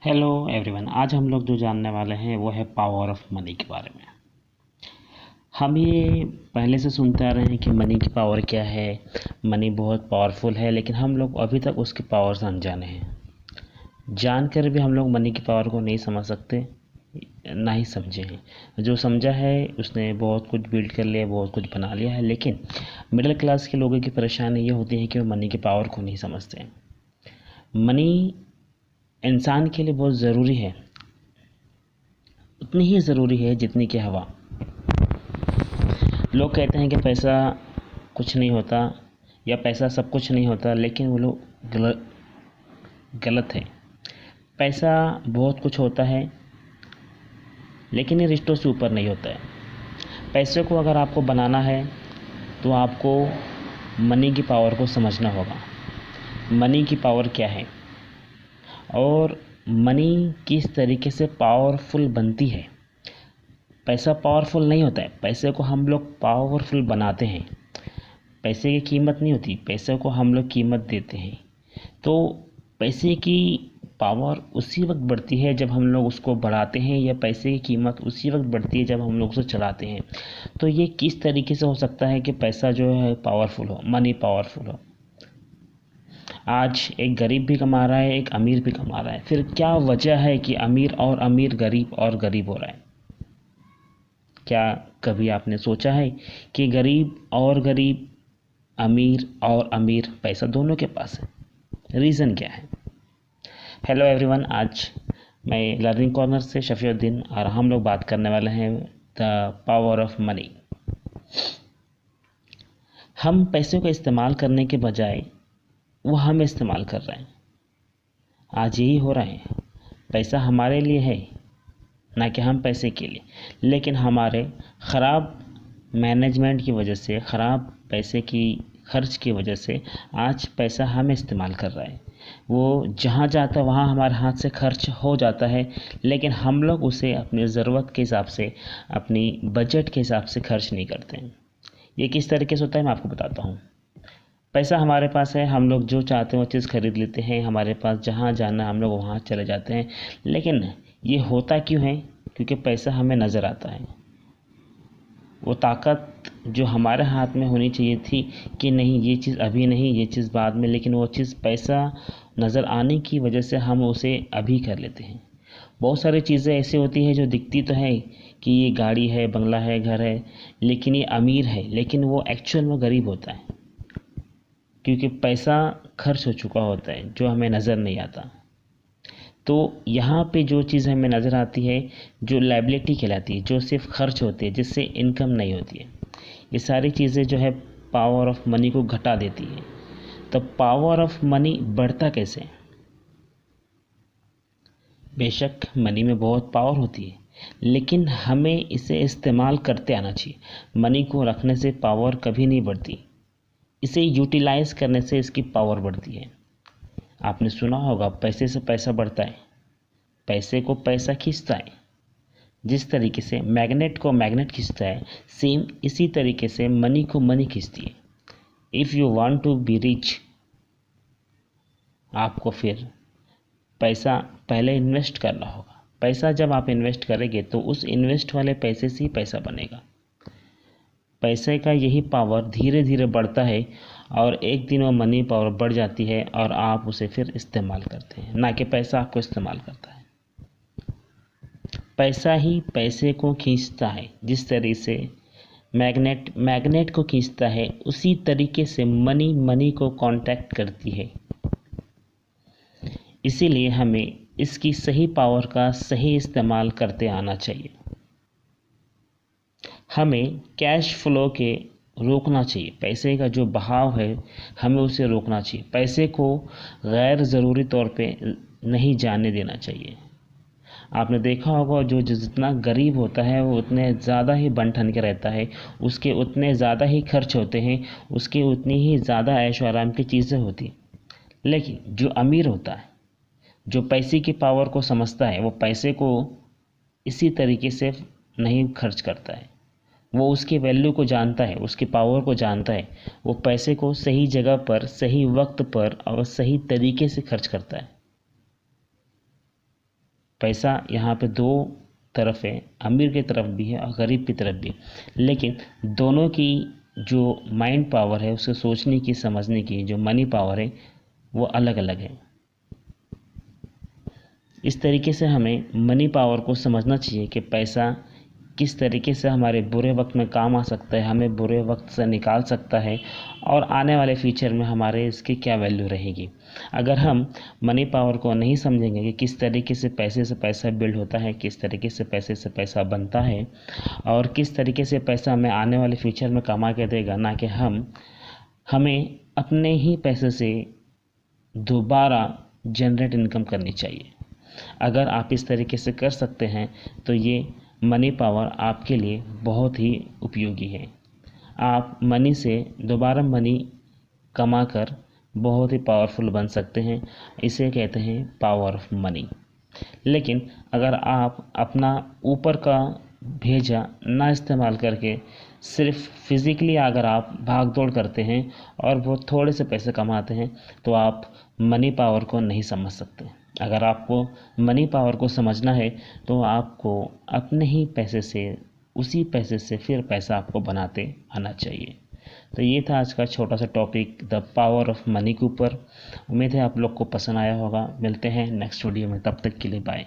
Hello everyone. आज हम लोग जो जानने वाले हैं वो है पावर ऑफ मनी के बारे में। हम ये पहले से सुनते आ रहे हैं कि मनी की पावर क्या है, मनी बहुत पावरफुल है, लेकिन हम लोग अभी तक उसकी पावर से अनजाने हैं। जानकर भी हम लोग मनी की पावर को नहीं समझ सकते, ना ही समझे हैं। जो समझा है उसने बहुत कुछ बिल्ड कर लिया, बहुत कुछ बना लिया है, लेकिन मिडिल क्लास के लोगों की परेशानी ये होती है कि वो मनी की पावर को नहीं समझते। मनी इंसान के लिए बहुत ज़रूरी है, उतनी ही ज़रूरी है जितनी कि हवा। लोग कहते हैं कि पैसा कुछ नहीं होता या पैसा सब कुछ नहीं होता, लेकिन वो लोग गलत है। पैसा बहुत कुछ होता है, लेकिन ये रिश्तों से ऊपर नहीं होता है। पैसे को अगर आपको बनाना है तो आपको मनी की पावर को समझना होगा। मनी की पावर क्या है और मनी किस तरीके से पावरफुल बनती है। पैसा पावरफुल नहीं होता है, पैसे को हम लोग पावरफुल बनाते हैं। पैसे की कीमत नहीं होती, पैसे को हम लोग कीमत देते हैं। तो पैसे की पावर उसी वक्त बढ़ती है जब हम लोग उसको बढ़ाते हैं, या पैसे की कीमत उसी वक्त बढ़ती है जब हम लोग उसे चढ़ाते हैं। तो ये किस तरीके से हो सकता है कि पैसा जो है पावरफुल हो, मनी पावरफुल हो। आज एक गरीब भी कमा रहा है, एक अमीर भी कमा रहा है, फिर क्या वजह है कि अमीर और अमीर, गरीब और गरीब हो रहा है। क्या कभी आपने सोचा है कि गरीब और गरीब, अमीर और अमीर, पैसा दोनों के पास है, रीज़न क्या है। हेलो एवरीवन, आज मैं लर्निंग कॉर्नर से शफीउद्दीन और हम लोग बात करने वाले हैं द पावर ऑफ मनी। हम पैसों का इस्तेमाल करने के बजाय वो हम इस्तेमाल कर रहे हैं। आज यही हो रहा है। पैसा हमारे लिए है, ना कि हम पैसे के लिए। लेकिन हमारे ख़राब मैनेजमेंट की वजह से, ख़राब पैसे की खर्च की वजह से आज पैसा हम इस्तेमाल कर रहे हैं। वो जहाँ जाता है वहाँ हमारे हाथ से खर्च हो जाता है, लेकिन हम लोग उसे अपनी ज़रूरत के हिसाब से, अपनी बजट के हिसाब से खर्च नहीं करते हैं। ये किस तरीके से होता है मैं आपको बताता हूँ। पैसा हमारे पास है, हम लोग जो चाहते हैं वो चीज़ खरीद लेते हैं। हमारे पास जहाँ जाना है हम लोग वहाँ चले जाते हैं। लेकिन ये होता क्यों है? क्योंकि पैसा हमें नज़र आता है। वो ताकत जो हमारे हाथ में होनी चाहिए थी कि नहीं ये चीज़ अभी नहीं, ये चीज़ बाद में, लेकिन वो चीज़ पैसा नज़र आने की वजह से हम उसे अभी कर लेते हैं। बहुत सारी चीज़ें ऐसी होती हैं जो दिखती तो है कि ये गाड़ी है, बंगला है, घर है, लेकिन ये अमीर है, लेकिन वो एक्चुअल में गरीब होता है, क्योंकि पैसा खर्च हो चुका होता है जो हमें नज़र नहीं आता। तो यहाँ पे जो चीज़ हमें नज़र आती है, जो लायबिलिटी कहलाती है, जो सिर्फ खर्च होती है, जिससे इनकम नहीं होती है, ये सारी चीज़ें जो है पावर ऑफ मनी को घटा देती है। तो पावर ऑफ मनी बढ़ता कैसे? बेशक मनी में बहुत पावर होती है, लेकिन हमें इसे इस्तेमाल करते आना चाहिए। मनी को रखने से पावर कभी नहीं बढ़ती, इसे यूटिलाइज करने से इसकी पावर बढ़ती है। आपने सुना होगा पैसे से पैसा बढ़ता है, पैसे को पैसा खींचता है। जिस तरीके से मैग्नेट को मैग्नेट खींचता है, सेम इसी तरीके से मनी को मनी खींचती है। If you want to be rich, आपको फिर पैसा पहले इन्वेस्ट करना होगा। पैसा जब आप इन्वेस्ट करेंगे तो उस इन्वेस्ट वाले पैसे से ही पैसा बनेगा। पैसे का यही पावर धीरे धीरे बढ़ता है और एक दिन वो मनी पावर बढ़ जाती है और आप उसे फिर इस्तेमाल करते हैं, ना कि पैसा आपको इस्तेमाल करता है। पैसा ही पैसे को खींचता है। जिस तरीके से मैग्नेट मैग्नेट को खींचता है, उसी तरीके से मनी मनी को कांटेक्ट करती है। इसीलिए हमें इसकी सही पावर का सही इस्तेमाल करते आना चाहिए। हमें कैश फ्लो के रोकना चाहिए। पैसे का जो बहाव है हमें उसे रोकना चाहिए। पैसे को गैर ज़रूरी तौर पे नहीं जाने देना चाहिए। आपने देखा होगा जो जितना गरीब होता है वो उतने ज़्यादा ही बन ठन के रहता है, उसके उतने ज़्यादा ही खर्च होते हैं, उसकी उतनी ही ज़्यादा ऐशो आराम की चीज़ें होती। लेकिन जो अमीर होता है, जो पैसे की पावर को समझता है, वो पैसे को इसी तरीके से नहीं खर्च करता है। वो उसकी वैल्यू को जानता है, उसकी पावर को जानता है। वो पैसे को सही जगह पर, सही वक्त पर और सही तरीके से खर्च करता है। पैसा यहाँ पे दो तरफ है, अमीर की तरफ भी है और गरीब की तरफ भी, लेकिन दोनों की जो माइंड पावर है, उसके सोचने की, समझने की जो मनी पावर है, वो अलग अलग है। इस तरीके से हमें मनी पावर को समझना चाहिए कि पैसा किस तरीके से हमारे बुरे वक्त में काम आ सकता है, हमें बुरे वक्त से निकाल सकता है और आने वाले फ्यूचर में हमारे इसकी क्या वैल्यू रहेगी। अगर हम मनी पावर को नहीं समझेंगे कि किस तरीके से पैसा बिल्ड होता है, किस तरीके से पैसा बनता है और किस तरीके से पैसा हमें आने वाले फ्यूचर में कमा के देगा, ना कि हमें अपने ही पैसे से दोबारा जनरेट इनकम करनी चाहिए। अगर आप इस तरीके से कर सकते हैं तो ये मनी पावर आपके लिए बहुत ही उपयोगी है। आप मनी से दोबारा मनी कमाकर बहुत ही पावरफुल बन सकते हैं। इसे कहते हैं पावर ऑफ मनी। लेकिन अगर आप अपना ऊपर का भेजा ना इस्तेमाल करके सिर्फ फिज़िकली अगर आप भाग दौड़ करते हैं और वो थोड़े से पैसे कमाते हैं तो आप मनी पावर को नहीं समझ सकते। अगर आपको मनी पावर को समझना है तो आपको अपने ही पैसे से, उसी पैसे से फिर पैसा आपको बनाते आना चाहिए। तो ये था आज का छोटा सा topic, the power of money के ऊपर। उम्मीद है आप लोग को पसंद आया होगा। मिलते हैं नेक्स्ट वीडियो में, तब तक के लिए बाय।